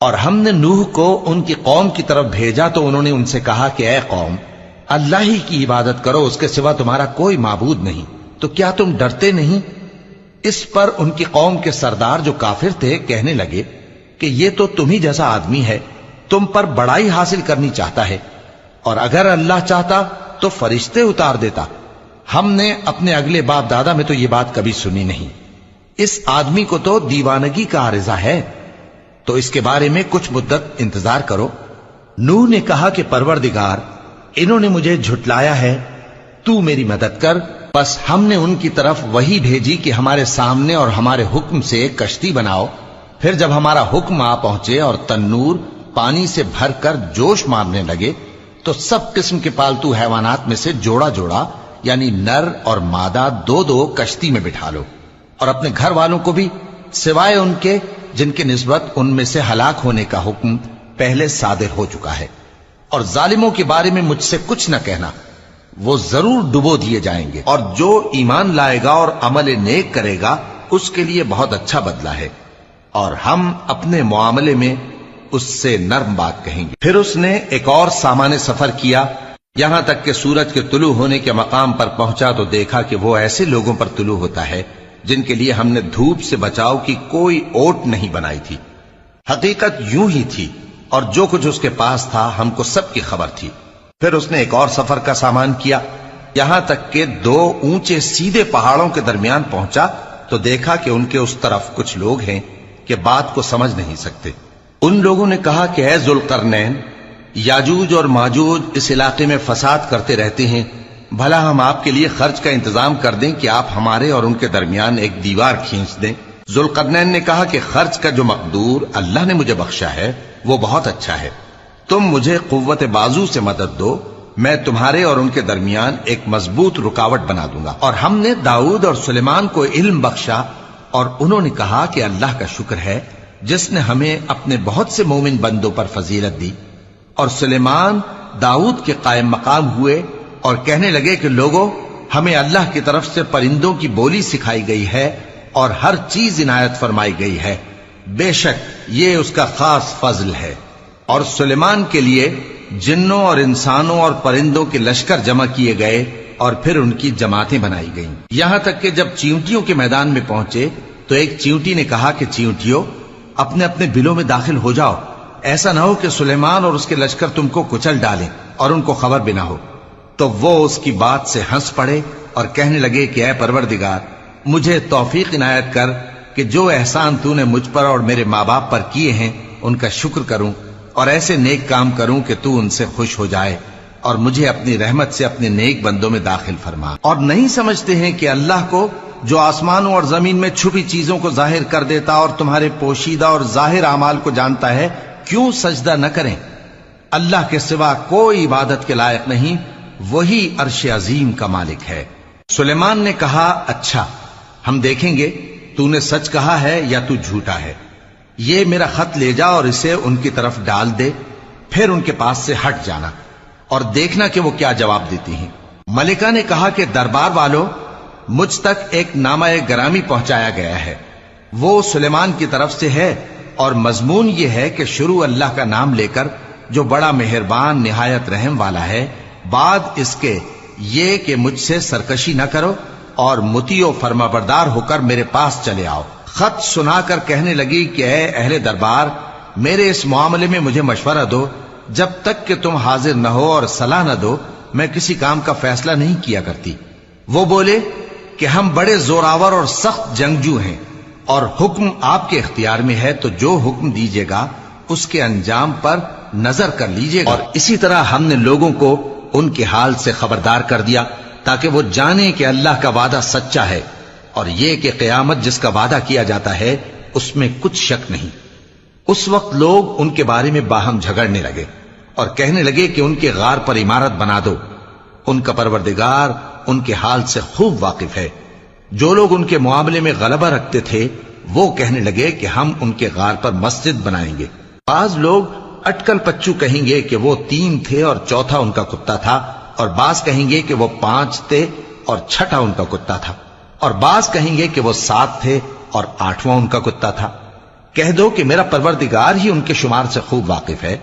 اور ہم نے نوح کو ان کی قوم کی طرف بھیجا تو انہوں نے ان سے کہا کہ اے قوم، اللہ ہی کی عبادت کرو، اس کے سوا تمہارا کوئی معبود نہیں، تو کیا تم ڈرتے نہیں؟ اس پر ان کی قوم کے سردار جو کافر تھے کہنے لگے کہ یہ تو تم ہی جیسا آدمی ہے، تم پر بڑائی حاصل کرنی چاہتا ہے، اور اگر اللہ چاہتا تو فرشتے اتار دیتا۔ ہم نے اپنے اگلے باپ دادا میں تو یہ بات کبھی سنی نہیں، اس آدمی کو تو دیوانگی کا عارضہ ہے، تو اس کے بارے میں کچھ مدت انتظار کرو۔ نوح نے کہا کہ پروردگار، انہوں نے مجھے جھٹلایا ہے، تو میری مدد کر۔ بس ہم نے ان کی طرف وحی بھیجی کہ ہمارے سامنے اور ہمارے حکم سے ایک کشتی بناؤ۔ پھر جب ہمارا حکم آ پہنچے اور تنور پانی سے بھر کر جوش مارنے لگے تو سب قسم کے پالتو حیوانات میں سے جوڑا جوڑا یعنی نر اور مادہ دو دو کشتی میں بٹھا لو، اور اپنے گھر والوں کو بھی سوائے ان کے جن کے نسبت ان میں سے ہلاک ہونے کا حکم پہلے صادر ہو چکا ہے، اور ظالموں کے بارے میں مجھ سے کچھ نہ کہنا، وہ ضرور ڈبو دیے جائیں گے، اور جو ایمان لائے گا اور عمل نیک کرے گا اس کے لیے بہت اچھا بدلہ ہے، اور ہم اپنے معاملے میں اس سے نرم بات کہیں گے۔ پھر اس نے ایک اور سامان سفر کیا، یہاں تک کہ سورج کے طلوع ہونے کے مقام پر پہنچا تو دیکھا کہ وہ ایسے لوگوں پر طلوع ہوتا ہے جن کے لیے ہم نے دھوپ سے بچاؤ کی کوئی اوٹ نہیں بنائی تھی۔ حقیقت یوں ہی تھی، اور جو کچھ اس کے پاس تھا ہم کو سب کی خبر تھی۔ پھر اس نے ایک اور سفر کا سامان کیا، یہاں تک کہ دو اونچے سیدھے پہاڑوں کے درمیان پہنچا تو دیکھا کہ ان کے اس طرف کچھ لوگ ہیں کہ بات کو سمجھ نہیں سکتے۔ ان لوگوں نے کہا کہ اے ذوالقرنین، یاجوج اور ماجوج اس علاقے میں فساد کرتے رہتے ہیں، بھلا ہم آپ کے لیے خرچ کا انتظام کر دیں کہ آپ ہمارے اور ان کے درمیان ایک دیوار کھینچ دیں۔ ذوالقرنین نے کہا کہ خرچ کا جو مقدور اللہ نے مجھے بخشا ہے وہ بہت اچھا ہے، تم مجھے قوت بازو سے مدد دو، میں تمہارے اور ان کے درمیان ایک مضبوط رکاوٹ بنا دوں گا۔ اور ہم نے داؤد اور سلیمان کو علم بخشا، اور انہوں نے کہا کہ اللہ کا شکر ہے جس نے ہمیں اپنے بہت سے مومن بندوں پر فضیلت دی۔ اور سلیمان داؤد کے قائم مقام ہوئے اور کہنے لگے کہ لوگوں، ہمیں اللہ کی طرف سے پرندوں کی بولی سکھائی گئی ہے اور ہر چیز عنایت فرمائی گئی ہے، بے شک یہ اس کا خاص فضل ہے۔ اور سلیمان کے لیے جنوں اور انسانوں اور پرندوں کے لشکر جمع کیے گئے اور پھر ان کی جماعتیں بنائی گئیں، یہاں تک کہ جب چیونٹیوں کے میدان میں پہنچے تو ایک چیونٹی نے کہا کہ چیونٹیوں، اپنے اپنے بلوں میں داخل ہو جاؤ، ایسا نہ ہو کہ سلیمان اور اس کے لشکر تم کو کچل ڈالیں اور ان کو خبر بھی نہ ہو۔ تو وہ اس کی بات سے ہنس پڑے اور کہنے لگے کہ اے پروردگار، مجھے توفیق عنایت کر کہ جو احسان تو نے مجھ پر اور میرے ماں باپ پر کیے ہیں ان کا شکر کروں اور ایسے نیک کام کروں کہ تو ان سے خوش ہو جائے، اور مجھے اپنی رحمت سے اپنے نیک بندوں میں داخل فرما۔ اور نہیں سمجھتے ہیں کہ اللہ کو جو آسمانوں اور زمین میں چھپی چیزوں کو ظاہر کر دیتا اور تمہارے پوشیدہ اور ظاہر اعمال کو جانتا ہے، کیوں سجدہ نہ کریں؟ اللہ کے سوا کوئی عبادت کے لائق نہیں، وہی عرش عظیم کا مالک ہے۔ سلیمان نے کہا اچھا، ہم دیکھیں گے تو نے سچ کہا ہے یا تو جھوٹا ہے، یہ میرا خط لے جا اور اسے ان کی طرف ڈال دے، پھر ان کے پاس سے ہٹ جانا اور دیکھنا کہ وہ کیا جواب دیتی ہیں۔ ملکہ نے کہا کہ دربار والوں، مجھ تک ایک نامہ گرامی پہنچایا گیا ہے، وہ سلیمان کی طرف سے ہے، اور مضمون یہ ہے کہ شروع اللہ کا نام لے کر جو بڑا مہربان نہایت رحم والا ہے، بعد اس کے یہ کہ مجھ سے سرکشی نہ کرو اور مطیع و فرما بردار ہو کر میرے پاس چلے آؤ۔ خط سنا کر کہنے لگی کہ اے اہل دربار، میرے اس معاملے میں مجھے مشورہ دو، جب تک کہ تم حاضر نہ ہو اور صلاح نہ دو میں کسی کام کا فیصلہ نہیں کیا کرتی۔ وہ بولے کہ ہم بڑے زوراور اور سخت جنگجو ہیں، اور حکم آپ کے اختیار میں ہے، تو جو حکم دیجیے گا اس کے انجام پر نظر کر لیجیے گا۔ اور اسی طرح ہم نے لوگوں کو ان کے حال سے خبردار کر دیا تاکہ وہ جانیں کہ اللہ کا وعدہ سچا ہے، اور یہ کہ قیامت جس کا وعدہ کیا جاتا ہے اس میں کچھ شک نہیں۔ اس وقت لوگ ان کے بارے میں باہم جھگڑنے لگے اور کہنے لگے کہ ان کے غار پر عمارت بنا دو۔ ان کا پروردگار ان کے حال سے خوب واقف ہے۔ جو لوگ ان کے معاملے میں غلبہ رکھتے تھے وہ کہنے لگے کہ ہم ان کے غار پر مسجد بنائیں گے۔ بعض لوگ اٹکل پچو کہیں گے کہ وہ 3 تھے اور چوتھا ان کا کتا تھا، اور بعض کہیں گے کہ وہ 5 تھے اور چھٹا ان کا کتا تھا، اور بعض کہیں گے کہ وہ 7 تھے اور 8واں ان کا کتا تھا۔ کہہ دو کہ میرا پروردگار ہی ان کے شمار سے خوب واقف ہے،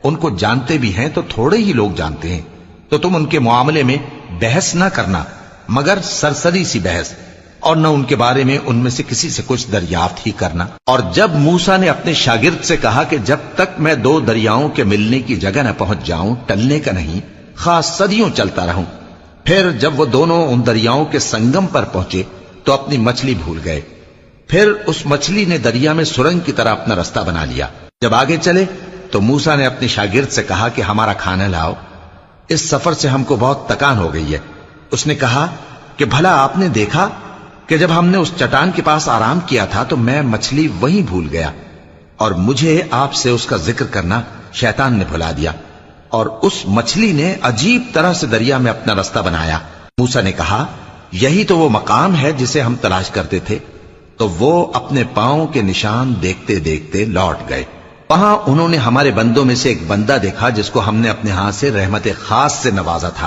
ان کو جانتے بھی ہیں تو تھوڑے ہی لوگ جانتے ہیں، تو تم ان کے معاملے میں بحث نہ کرنا مگر سرسری سی بحث، اور نہ ان کے بارے میں ان میں سے کسی سے کچھ دریافت ہی کرنا۔ اور جب موسیٰ نے اپنے شاگرد سے کہا کہ جب تک میں دو دریاؤں کے ملنے کی جگہ نہ پہنچ جاؤں ٹلنے کا نہیں، خاص صدیوں چلتا رہوں، پھر جب وہ دونوں ان دریاؤں کے سنگم پر پہنچے تو اپنی مچھلی بھول گئے، پھر اس مچھلی نے دریا میں سرنگ کی طرح اپنا رستہ بنا لیا۔ جب آگے چلے تو موسیٰ نے اپنے شاگرد سے کہا کہ ہمارا کھانا لاؤ، اس سفر سے ہم کو بہت تکان ہو گئی ہے۔ اس نے کہا کہ بھلا آپ نے دیکھا کہ جب ہم نے اس چٹان کے پاس آرام کیا تھا تو میں مچھلی وہیں بھول گیا، اور مجھے آپ سے اس کا ذکر کرنا شیطان نے بھلا دیا، اور اس مچھلی نے عجیب طرح سے دریا میں اپنا رستہ بنایا۔ موسیٰ نے کہا یہی تو وہ مقام ہے جسے ہم تلاش کرتے تھے، تو وہ اپنے پاؤں کے نشان دیکھتے دیکھتے لوٹ گئے۔ وہاں انہوں نے ہمارے بندوں میں سے ایک بندہ دیکھا جس کو ہم نے اپنے ہاتھ سے رحمت خاص سے نوازا تھا۔